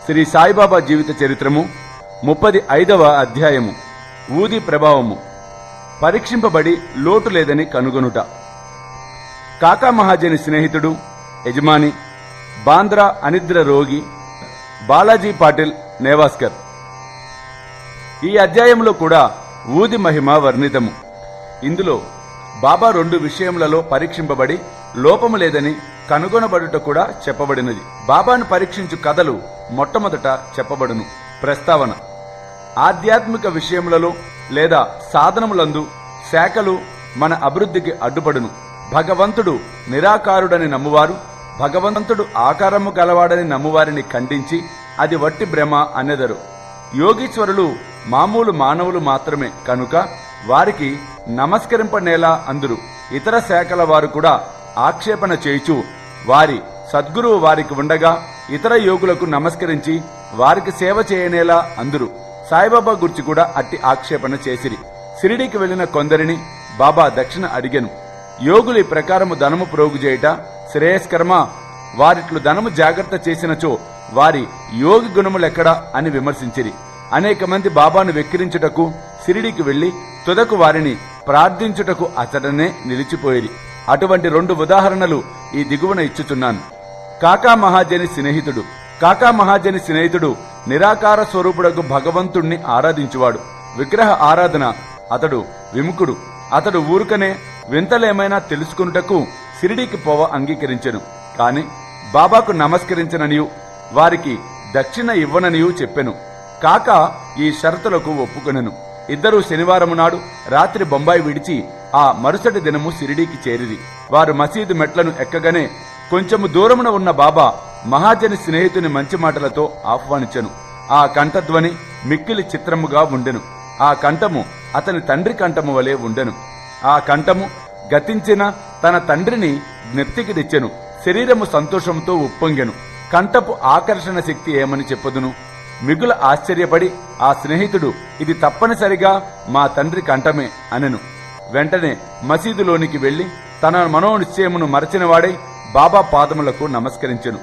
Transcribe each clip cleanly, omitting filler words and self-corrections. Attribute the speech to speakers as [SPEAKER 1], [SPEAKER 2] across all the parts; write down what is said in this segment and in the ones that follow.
[SPEAKER 1] శ్రీ సాయిబాబా జీవిత చరిత్రము 35వ అధ్యాయము. ఊది ప్రభావము. పరీక్షింపబడి లోటు లేదని కనుగొనుట. కాకా మహాజని స్నేహితుడు, యజమాని, బాంద్రా అనిద్ర రోగి బాలాజీ పాటిల్ నేవాస్కర్. ఈ అధ్యాయంలో కూడా ఊది మహిమ వర్ణితము. ఇందులో బాబా 2 విషయములలో పరీక్షింపబడి లోపము లేదని కనుగొనబడుట కూడా చెప్పబడినది. బాబాను పరీక్షించు కథలు మొట్టమొదట చెప్పబడును. ప్రస్తావన: ఆధ్యాత్మిక విషయములలో లేదా సాధనములందు శాఖలు మన అభివృద్ధికి అడ్డుపడును. భగవంతుడు నిరాకారుడని నమ్మువారు భగవంతుడు ఆకారము గలవాడని నమ్మువారిని ఖండించి అది వట్టి భ్రమ అనెదరు. యోగీశ్వరులు మామూలు మానవులు మాత్రమే కనుక వారికి నమస్కరింపనేలా అందురు. ఇతర శాఖల వారు కూడా ఆక్షేపణ చేయుచు వారి సద్గురువు వారికి ఉండగా ఇతర యోగులకు నమస్కరించి వారికి సేవ చేయనేలా అందురు. సాయిబాబా గురించి కూడా అట్టి ఆక్షేపణ చేసిరి. షిరిడీకి వెళ్లిన కొందరిని బాబా దక్షిణ అడిగెను. యోగులు ఈ ప్రకారము ధనము ప్రోగు చేయుట శ్రేయస్కరమా? వారిట్లు ధనము జాగ్రత్త చేసినచో వారి యోగి గుణములెక్కడా అని విమర్శించిరి. అనేక మంది బాబాను వెక్కిరించుటకు షిరిడీకి వెళ్లి తుదకు వారిని ప్రార్థించుటకు అతడనే నిలిచిపోయిరి. అటువంటి 2 ఉదాహరణలు ఈ దిగువన ఇచ్చుచున్నాను. కాకా మహాజని స్నేహితుడు. కాకా మహాజని స్నేహితుడు నిరాకార స్వరూపుడకు భగవంతుణ్ణి ఆరాధించువాడు. విగ్రహ ఆరాధన అతడు విముఖుడు. అతడు ఊరుకనే వింతలేమైనా తెలుసుకున్నటకు షిరిడీకి పోవ అంగీకరించెను. కాని బాబాకు నమస్కరించననియు వారికి దక్షిణ ఇవ్వననియు చెప్పెను. కాకా ఈ షరతులకు ఒప్పుకొనెను. ఇద్దరూ శనివారము నాడు రాత్రి బొంబాయి విడిచి ఆ మరుసటి దినము షిరిడీకి చేరిరి. వారు మసీదు మెట్లను ఎక్కగానే కొంచెము దూరమున ఉన్న బాబా మహాజని స్నేహితుని మంచి మాటలతో ఆహ్వానించెను. ఆ కంఠధ్వని మిక్కిలి చిత్రముగా ఉండెను. ఆ కంఠము అతని తండ్రి కంఠము వలె ఉండెను. ఆ కంఠము గతించిన తన తండ్రిని జ్ఞప్తికి తెచ్చెను. శరీరము సంతోషంతో ఉప్పొంగెను. కంఠపు ఆకర్షణ శక్తి ఏమని చెప్పదును? మిగుల ఆశ్చర్యపడి ఆ స్నేహితుడు ఇది తప్పనిసరిగా మా తండ్రి కంఠమే అనెను. వెంటనే మసీదులోనికి వెళ్లి తన మనోనిశ్చయమును మరచినవాడై బాబా పాదములకు నమస్కరించెను.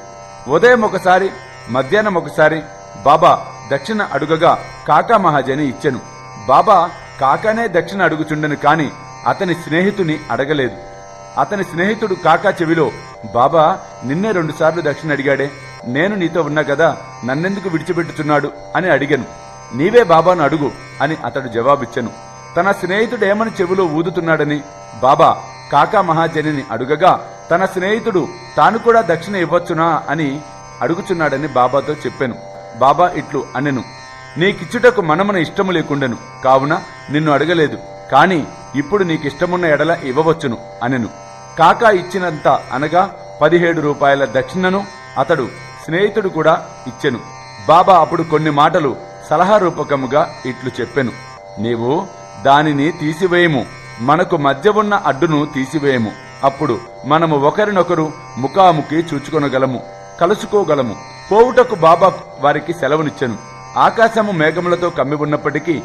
[SPEAKER 1] ఉదయం ఒకసారి, మధ్యాహ్నం ఒకసారి బాబా దక్షిణ అడుగగా కాకా మహాజని ఇచ్చెను. బాబా కాకానే దక్షిణ అడుగుచుండెను కాని అతని స్నేహితుని అడగలేదు. అతని స్నేహితుడు కాకా చెవిలో, బాబా నిన్నే 2 సార్లు దక్షిణ అడిగాడే, నేను నీతో ఉన్నా కదా, నన్నెందుకు విడిచిపెట్టుచున్నాడు అని అడిగాను. నీవే బాబాను అడుగు అని అతడు జవాబిచ్చెను. తన స్నేహితుడేమని చెవిలో ఊదుతున్నాడని బాబా కాకా మహాజనిని అడుగగా తన స్నేహితుడు తాను కూడా దక్షిణ ఇవ్వచ్చునా అని అడుగుచున్నాడని బాబాతో చెప్పాను. బాబా ఇట్లు అనెను, నీకిచ్చుటకు మనమున ఇష్టము లేకుండెను కావున నిన్ను అడగలేదు, కాని ఇప్పుడు నీకిష్టమున్న ఎడల ఇవ్వవచ్చును అనెను. కాకా ఇచ్చినంత అనగా 17 రూపాయల దక్షిణను అతడు స్నేహితుడు కూడా ఇచ్చెను. బాబా అప్పుడు కొన్ని మాటలు సలహా రూపకముగా ఇట్లు చెప్పెను. నీవు దానిని తీసివేయము, మనకు మధ్య ఉన్న అడ్డును తీసివేయము. అప్పుడు మనము ఒకరినొకరు ముఖాముఖి చూచుకొనగలము, కలుసుకోగలము. పోవుటకు బాబా వారికి సెలవునిచ్చెను. ఆకాశము మేఘములతో కమ్మి ఉన్నప్పటికీ,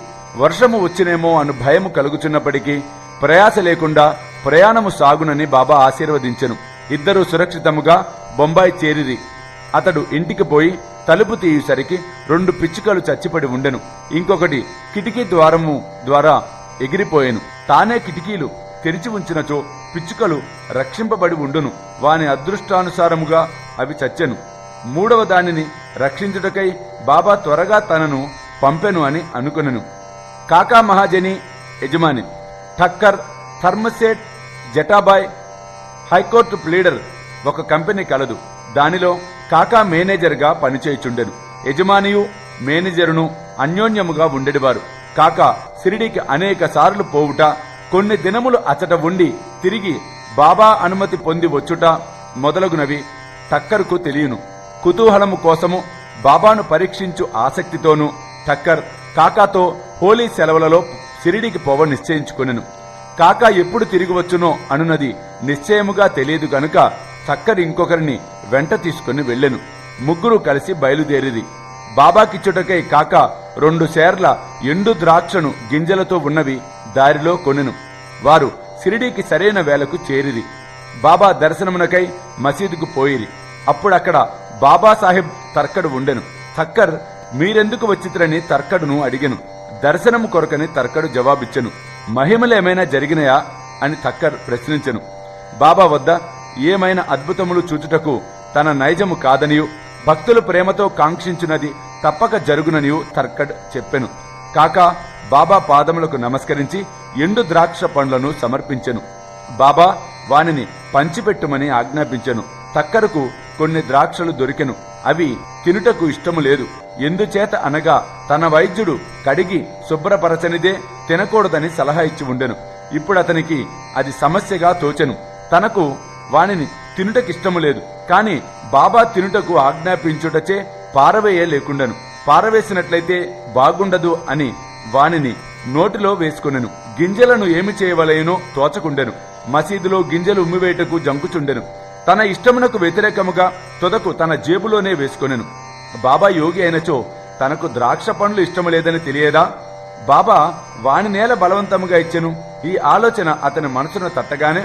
[SPEAKER 1] వర్షము వచ్చినేమో అను భయము కలుగుచున్నప్పటికీ ప్రయాస లేకుండా ప్రయాణము సాగునని బాబా ఆశీర్వదించెను. ఇద్దరూ సురక్షితముగా బొంబాయి చేరిరి. అతడు ఇంటికి పోయి తలుపు తీయుసరికి 2 పిచ్చుకలు చచ్చిపడి ఉండెను. ఇంకొకటి కిటికీ ద్వారము ద్వారా ఎగిరిపోయెను. తానే కిటికీలు తెరిచి ఉంచినచో పిచ్చుకలు రక్షింపబడి ఉండును. వాని అదృష్టానుసారముగా అవి చచ్చెను. 3వ దానిని రక్షించుటకై బాబా త్వరగా తనను పంపెను అని అనుకొనెను. కాకా మహాజని యజమాని ఠక్కర్, థర్మసేట్, జటాబాయ్ హైకోర్టు ప్లీడర్ ఒక కంపెనీ కలదు. దానిలో కాకా మేనేజర్గా పనిచేయుచుండెను. యజమానియు మేనేజరును అన్యోన్యముగా ఉండేవారు. కాకా షిరిడీకి అనేక సార్లు పోవుట, కొన్ని దినములు అచట ఉండి తిరిగి బాబా అనుమతి పొంది వచ్చుట మొదలగునవి ఠక్కర్కు తెలియను. కుతూహలము కోసము బాబాను పరీక్షించు ఆసక్తితోనూ ఠక్కర్ కాకాతో హోలీ సెలవులలో షిరిడీకి పోవ నిశ్చయించుకొనెను. కాకా ఎప్పుడు తిరిగి వచ్చునో అనున్నది నిశ్చయముగా తెలియదు గనుక ఠక్కర్ ఇంకొకరిని వెంట తీసుకుని వెళ్లెను. ముగ్గురు కలిసి బయలుదేరిది. బాబాకిచ్చుటకై కాకా 2 సేర్ల ఎండు ద్రాక్షను గింజలతో ఉన్నవి దారిలో కొనెను. వారు షిరిడీకి సరైన వేళకు చేరిరి. బాబా దర్శనమునకై మసీదుకు పోయిరి. అప్పుడక్కడ బాబాసాహెబ్ తర్కడు ఉండెను. థక్కర్ మీరెందుకు వచ్చిత్రని తర్కడును అడిగెను. దర్శనము కొరకని తర్కడు జవాబిచ్చెను. మహిమలేమైనా జరిగినయా అని థక్కర్ ప్రశ్నించెను. బాబా వద్ద ఏమైనా అద్భుతములు చూచుటకు తన నైజము కాదనియు, భక్తులు ప్రేమతో కాంక్షించున్నది తప్పక జరుగుననియు తర్కడ్ చెప్పెను. కాకా బాబా పాదములకు నమస్కరించి ఎండు ద్రాక్ష పండ్లను సమర్పించెను. బాబా వానిని పంచిపెట్టుమని ఆజ్ఞాపించెను. తక్కరుకు కొన్ని ద్రాక్షలు దొరికెను. అవి తినుటకు ఇష్టము లేదు. ఎందుచేత అనగా తన వైద్యుడు కడిగి శుభ్రపరచనిదే తినకూడదని సలహా ఇచ్చి ఉండెను. ఇప్పుడు అతనికి అది సమస్యగా తోచెను. తనకు వానిని తినుటకిష్టము లేదు. కాని బాబా తినుటకు ఆజ్ఞాపించుటచే పారవేయ లేకుండెను. పారవేసినట్లయితే బాగుండదు అని వానిని నోటిలో వేసుకొనెను. గింజలను ఏమి చేయవలయనో తోచకుండెను. మసీదులో గింజలు ఉమ్మివేయటకు జంకుచుండెను. తన ఇష్టమునకు వ్యతిరేకముగా తొదకు తన జేబులోనే వేసుకొనెను. బాబా యోగి అయినచో తనకు ద్రాక్ష పండ్లు ఇష్టము లేదని తెలియదా? బాబా వాని నేల బలవంతముగా ఇచ్చెను. ఈ ఆలోచన అతని మనసును తట్టగానే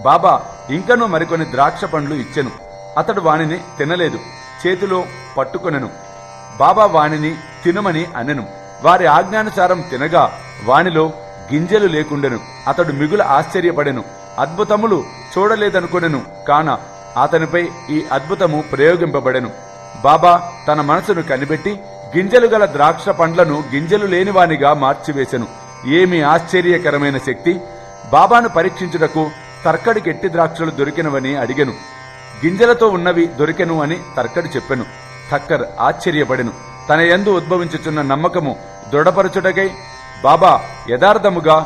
[SPEAKER 1] బాబా ఇంకనూ మరికొన్ని ద్రాక్ష పండ్లు ఇచ్చెను. అతడు వానిని తినలేదు. చేతిలో పట్టుకొనెను. బాబా వానిని తినమని అనెను. వారి ఆజ్ఞానుసారం తినగా వానిలో గింజలు లేకుండెను. అతడు మిగుల ఆశ్చర్యపడెను. అద్భుతములు చూడలేదనుకొనెను. కాన అతనిపై ఈ అద్భుతము ప్రయోగింపబడెను. బాబా తన మనసును కనిపెట్టి గింజలు గల ద్రాక్ష పండ్లను గింజలు లేనివానిగా మార్చివేశెను. ఏమి ఆశ్చర్యకరమైన శక్తి! బాబాను పరీక్షించుటకు తర్కడికి ఎట్టి ద్రాక్షలు దొరికినవని అడిగెను. గింజలతో ఉన్నవి దొరికెను అని తర్కడు చెప్పెను. థక్కర్ ఆశ్చర్యపడెను. తన యందు ఉద్భవించుచున్న నమ్మకము దృఢపరచుటకై బాబా యథార్థముగా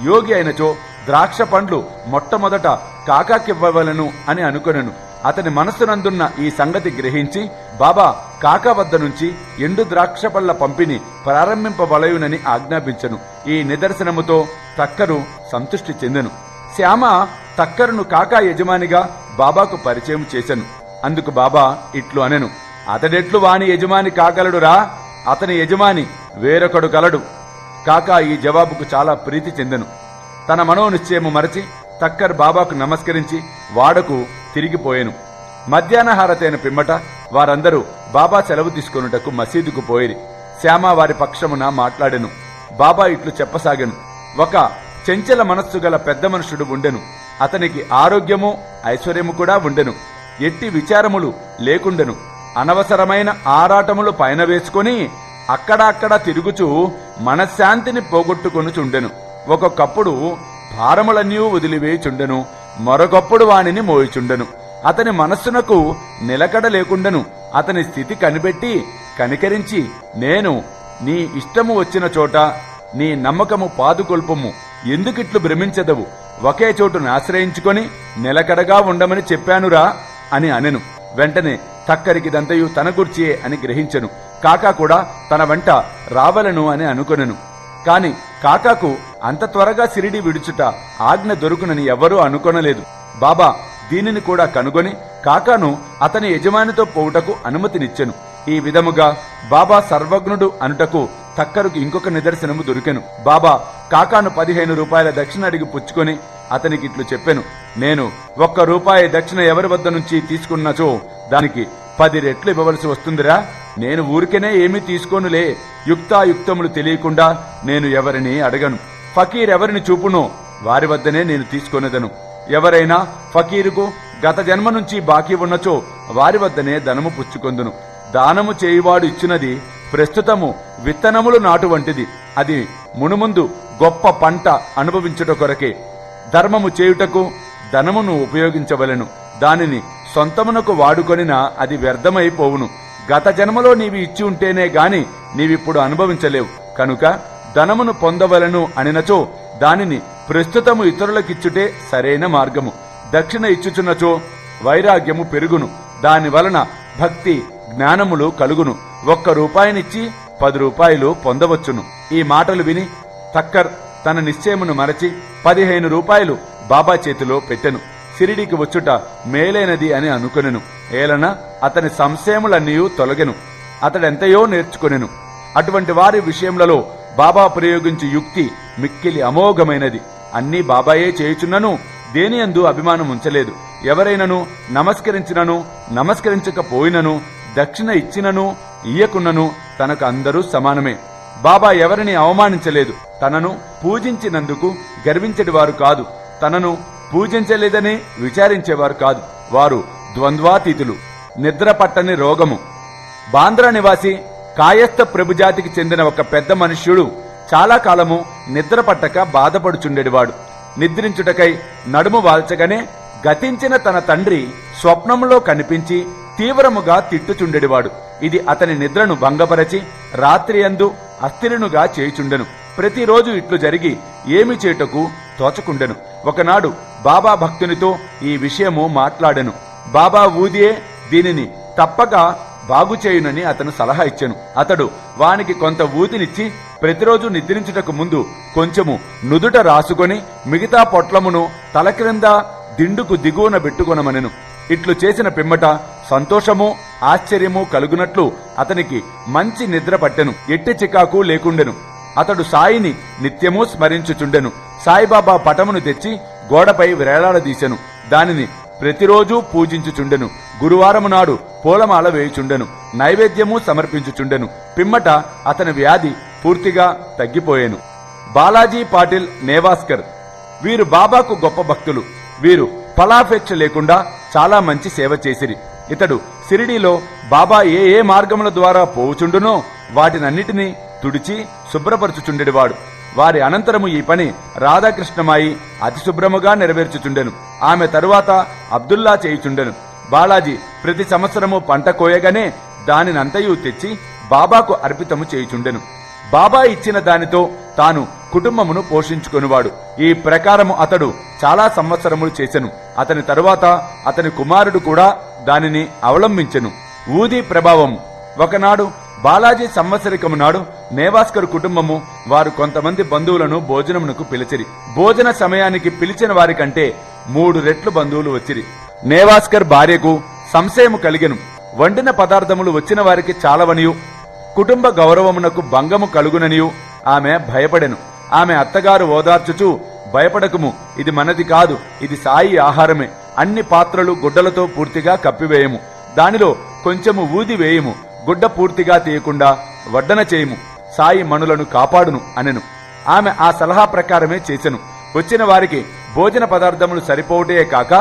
[SPEAKER 1] యోగి అయినచో ద్రాక్ష పండ్లు మొట్టమొదట కాకాకివ్వవలను అని అనుకొనెను. అతని మనస్సునందున్న ఈ సంగతి గ్రహించి బాబా కాకా వద్ద నుంచి ఎండు ద్రాక్ష పళ్ల పంపిణీ ప్రారంభింపవలయునని ఆజ్ఞాపించెను. ఈ నిదర్శనముతో తక్కరు సంతృష్టి చెందెను. శ్యామ తక్కరును కాకా యజమానిగా బాబాకు పరిచయం చేశెను. అందుకు బాబా ఇట్లు అనెను, అతడెట్లు వాని యజమాని కాగలడురా? అతని యజమాని వేరొకడు గలడు. కాకా ఈ జవాబుకు చాలా ప్రీతి చెందెను. తన మనోనిశ్చయము మరచి తక్కర్ బాబాకు నమస్కరించి వాడకు తిరిగిపోయెను. మధ్యాహ్నహారతైన పిమ్మట వారందరూ బాబా సెలవు తీసుకొనుటకు మసీదుకు పోయిరి. శ్యామ వారి పక్షమున మాట్లాడెను. బాబా ఇట్లు చెప్పసాగెను, ఒక చెంచల మనస్సు గల పెద్ద మనుషుడు ఉండెను. అతనికి ఆరోగ్యము ఐశ్వర్యము కూడా ఉండెను. ఎట్టి విచారములు లేకుండెను. అనవసరమైన ఆరాటములు పైన వేసుకొని అక్కడక్కడ తిరుగుచూ మనశ్శాంతిని పోగొట్టుకొనుచుండెను. ఒక్కొక్కప్పుడు భారములన్నీ వదిలివేయుచుండెను. మరొకప్పుడు వానిని మోయుచుండెను. అతని మనస్సునకు నిలకడ లేకుండెను. అతని స్థితి కనిపెట్టి కనికరించి, నేను నీ ఇష్టము వచ్చిన చోట నీ నమ్మకము పాదుకొల్పము, ఎందుకిట్లు భ్రమించదవు? ఒకే చోటును ఆశ్రయించుకొని నిలకడగా ఉండమని చెప్పానురా అని అనెను. వెంటనే తక్కరికిదంతయు తన గుర్చియే అని గ్రహించెను. కాకా కూడా తన వెంట రావలను అని అనుకొనెను. కాని కాకాకు అంత త్వరగా సిరిడి విడుచుట ఆజ్ఞ దొరుకునని ఎవరూ అనుకొనలేదు. బాబా దీనిని కూడా కనుగొని కాకాను అతని యజమానితో పోవుటకు అనుమతినిచ్చెను. ఈ విధముగా బాబా సర్వజ్ఞుడు అనుటకు తక్కరుకు ఇంకొక నిదర్శనము దొరికెను. బాబా కాకాను 15 రూపాయల దక్షిణ అడిగి పుచ్చుకొని అతనికి ఇట్లు చెప్పెను, నేను 1 రూపాయి దక్షిణ ఎవరి వద్ద నుంచి తీసుకున్నచో దానికి 10 రెట్లు ఇవ్వవలసి వస్తుందిరా. నేను ఊరికెనే ఏమీ తీసుకోనులే. యుక్తాయుక్తములు తెలియకుండా నేను ఎవరిని అడగను. ఫకీర్ ఎవరిని చూపునో వారి వద్దనే నేను తీసుకొనేదను. ఎవరైనా ఫకీరుకు గత జన్మ నుంచి బాకీ ఉన్నచో వారి వద్దనే ధనము పుచ్చుకొందును. దానము చేయువాడు ఇచ్చినది ప్రస్తుతము విత్తనములు నాటు వంటిది. అది మునుముందు గొప్ప పంట అనుభవించుట కొరకే. ధర్మము చేయుటకు ధనమును ఉపయోగించవలెను. దానిని సొంతమునకు వాడుకొనినా అది వ్యర్థమైపోవును. గత జన్మలో నీవి ఇచ్చి ఉంటేనే గాని నీవిప్పుడు అనుభవించలేవు. కనుక ధనమును పొందవలను అనినచో దానిని ప్రస్తుతము ఇతరులకిచ్చుటే సరైన మార్గము. దక్షిణ ఇచ్చుచున్నచో వైరాగ్యము పెరుగును. దాని వలన భక్తి జ్ఞానములు కలుగును. 1 రూపాయినిచ్చి 10 రూపాయలు పొందవచ్చును. ఈ మాటలు విని తక్కర్ తన నిశ్చయమును మరచి 15 రూపాయలు బాబా చేతిలో పెట్టెను. సిరిడికి వచ్చుట మేలైనది అని అనుకొనెను. ఏలన అతని సంశయములన్నీ తొలగెను. అతడెంతయో నేర్చుకొనెను. అటువంటి వారి విషయములలో బాబా ప్రయోగించి యుక్తి మిక్కిలి అమోఘమైనది. అన్నీ బాబాయే చేయుచున్నను దేనియందు అభిమానం ఉంచలేదు. ఎవరైనను నమస్కరించినను నమస్కరించకపోయినను దక్షిణ ఇచ్చినను ఇయ్యకున్నను తనకు అందరూ సమానమే. బాబా ఎవరిని అవమానించలేదు. తనను పూజించినందుకు గర్వించేవారు కాదు. తనను పూజించలేదని విచారించేవారు కాదు. వారు ద్వంద్వాతీతులు. నిద్ర పట్టని రోగము. బాంద్రా నివాసి కాయస్థ ప్రభుజాతికి చెందిన ఒక పెద్ద మనుష్యుడు చాలా కాలము నిద్ర పట్టక బాధపడుచుండెడివాడు. నిద్రించుటకై నడుము వాల్చగానే గతించిన తన తండ్రి స్వప్నములో కనిపించి తీవ్రముగా తిట్టుచుండెడివాడు. ఇది అతని నిద్రను భంగపరచి రాత్రియందు అస్థిరునుగా చేయుచుండెను. ప్రతిరోజు ఇట్లు జరిగి ఏమి చేయుటకు తోచకుండెను. ఒకనాడు బాబా భక్తునితో ఈ విషయము మాట్లాడెను. బాబా ఊదియే దీనిని తప్పక బాగుచేయునని అతను సలహా ఇచ్చెను. అతడు వానికి కొంత ఊదినిచ్చి ప్రతిరోజు నిద్రించుటకు ముందు కొంచెము నుదుట రాసుకొని మిగతా పొట్లమును తల క్రింద దిండుకు దిగువన పెట్టుకొనమనెను. ఇట్లు చేసిన పిమ్మట సంతోషము ఆశ్చర్యము కలుగునట్లు అతనికి మంచి నిద్ర పట్టెను. ఎట్టి చికాకు లేకుండెను. అతడు సాయిని నిత్యము స్మరించుచుండెను. సాయిబాబా పటమును తెచ్చి గోడపై వేలాడదీసెను. దానిని ప్రతిరోజు పూజించుచుండెను. గురువారము నాడు పూలమాల వేయుచుండెను. నైవేద్యము సమర్పించుచుండెను. పిమ్మట అతని వ్యాధి పూర్తిగా తగ్గిపోయెను. బాలాజీ పాటిల్ నేవాస్కర్. వీరు బాబాకు గొప్ప భక్తులు. వీరు ఫలాపేక్ష లేకుండా చాలా మంచి సేవ చేసిరి. ఇతడు సిరిడీలో బాబా ఏ మార్గముల ద్వారా పోవుచుండునో వాటినన్నిటినీ తుడిచి శుభ్రపరచుచుండెడివాడు. వారి అనంతరము ఈ పని రాధాకృష్ణమాయి అతి శుభ్రముగా నెరవేర్చుచుండెను. ఆమె తరువాత అబ్దుల్లా చేయుచుండెను. బాలాజీ ప్రతి సంవత్సరము పంట కోయగానే దానినంతయు తెచ్చి బాబాకు అర్పితము చేయుచుండెను. బాబా ఇచ్చిన దానితో తాను కుటుంబమును పోషించుకొనివాడు. ఈ ప్రకారము అతడు చాలా సంవత్సరములు చేసెను. అతని తరువాత అతని కుమారుడు కూడా దానిని అవలంబించెను. ఊది ప్రభావము. ఒకనాడు బాలాజీ సంవత్సరికము నాడు నేవాస్కర్ కుటుంబము వారు కొంతమంది బంధువులను భోజనమునకు పిలిచిరి. భోజన సమయానికి పిలిచిన వారి కంటే 3 రెట్లు బంధువులు వచ్చిరి. నేవాస్కర్ భార్యకు సంశయము కలిగెను. వండిన పదార్థములు వచ్చిన వారికి చాలవనియు కుటుంబ గౌరవమునకు భంగము కలుగుననియు ఆమె భయపడెను. ఆమె అత్తగారు ఓదార్చుచూ, భయపడకుము, ఇది మనది కాదు, ఇది సాయి ఆహారమే. అన్ని పాత్రలు గుడ్డలతో పూర్తిగా కప్పివేయము. దానిలో కొంచెము ఊది వేయము. గుడ్డ పూర్తిగా తీయకుండా వడ్డన చేయము. సాయి మనులను కాపాడును అనెను. ఆమె ఆ సలహా ప్రకారమే చేసెను. వచ్చిన వారికి భోజన పదార్థములు సరిపోవటే కాక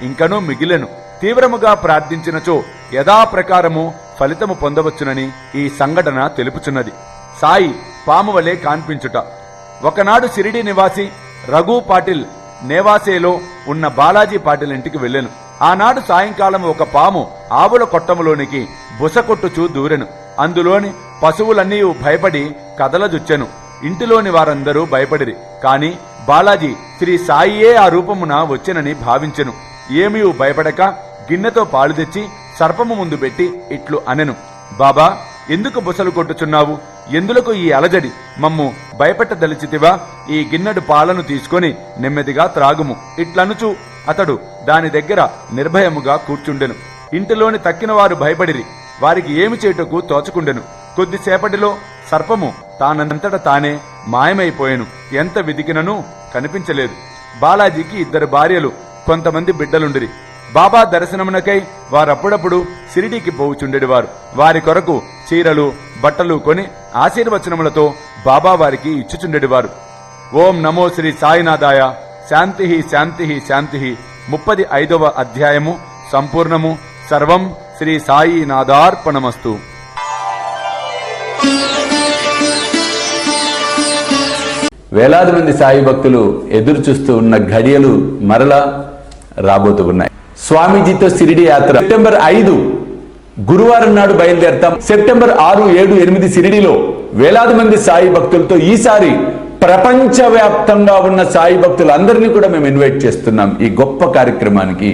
[SPEAKER 1] ఇంకనూ మిగిలెను. తీవ్రముగా ప్రార్థించినచో యథాప్రకారము ఫలితము పొందవచ్చునని ఈ సంఘటన తెలుపుచున్నది. సాయి పాము వలె కాన్పించుట. ఒకనాడు సిరిడి నివాసి రఘు పాటిల్ నేవాసేలో ఉన్న బాలాజీ పాటిల్ ఇంటికి వెళ్ళెను. ఆనాడు సాయంకాలం ఒక పాము ఆవుల కొట్టములోనికి బుసకొట్టుచూ దూరెను. అందులోని పశువులన్నీ భయపడి కదలజుచ్చెను. ఇంటిలోని వారందరూ భయపడిరి. కాని బాలాజీ శ్రీ సాయియే ఆ రూపమున వచ్చెనని భావించెను. ఏమీ భయపడక గిన్నెతో పాలు తెచ్చి సర్పము ముందు పెట్టి ఇట్లు అనెను, బాబా, ఎందుకు బుసలు కొట్టుచున్నావు? ఎందులకు ఈ అలజడి? మమ్ము భయపెట్టదలిచితివా? ఈ గిన్నెడు పాలను తీసుకొని నెమ్మదిగా త్రాగుము. ఇట్లనుచు అతడు దాని దగ్గర నిర్భయముగా కూర్చుండెను. ఇంటిలోని తక్కిన వారు భయపడిరి. వారికి ఏమి చేయుటకు తోచకుండెను. కొద్దిసేపటిలో సర్పము తానంతట తానే మాయమైపోయెను. ఎంత వెదికినను కనిపించలేదు. బాలాజీకి 2 భార్యలు, కొంతమంది బిడ్డలుండిరి. బాబా దర్శనమునకై వారప్పుడప్పుడు సిరిడీకి పోవుచుండెడివారు. వారి కొరకు చీరలు బట్టలు కొని ఆశీర్వచనములతో బాబా వారికి ఇచ్చుచుండెడివారు. ఓం నమో శ్రీ సాయినాథాయ. శాంతి శాంతి శాంతి. 35వ అధ్యాయము సంపూర్ణము. సర్వం శ్రీ సాయినాథార్పణమస్తు.
[SPEAKER 2] వేలాది మంది సాయి భక్తులు ఎదురు చూస్తూ ఉన్న ఘడియలు మరలా రాబోతూ ఉన్నాయి. స్వామీజీతో సిరిడి యాత్ర సెప్టెంబర్ 5 గురువారం నాడు బయలుదేరతాం. సెప్టెంబర్ 6, 7, 8 సిరిడిలో వేలాది మంది సాయి భక్తులతో ఈసారి ప్రపంచవ్యాప్తంగా ఉన్న సాయి భక్తులందరినీ కూడా మేము ఇన్వైట్ చేస్తున్నాం ఈ గొప్ప కార్యక్రమానికి.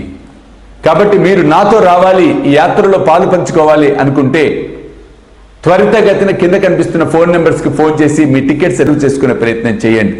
[SPEAKER 2] కాబట్టి మీరు నాతో రావాలి, ఈ యాత్రలో పాలు పంచుకోవాలి అనుకుంటే త్వరితగతిన కింద కనిపిస్తున్న ఫోన్ నెంబర్స్ కి ఫోన్ చేసి మీ టికెట్స్ రిజర్వ్ చేసుకునే ప్రయత్నం చేయండి.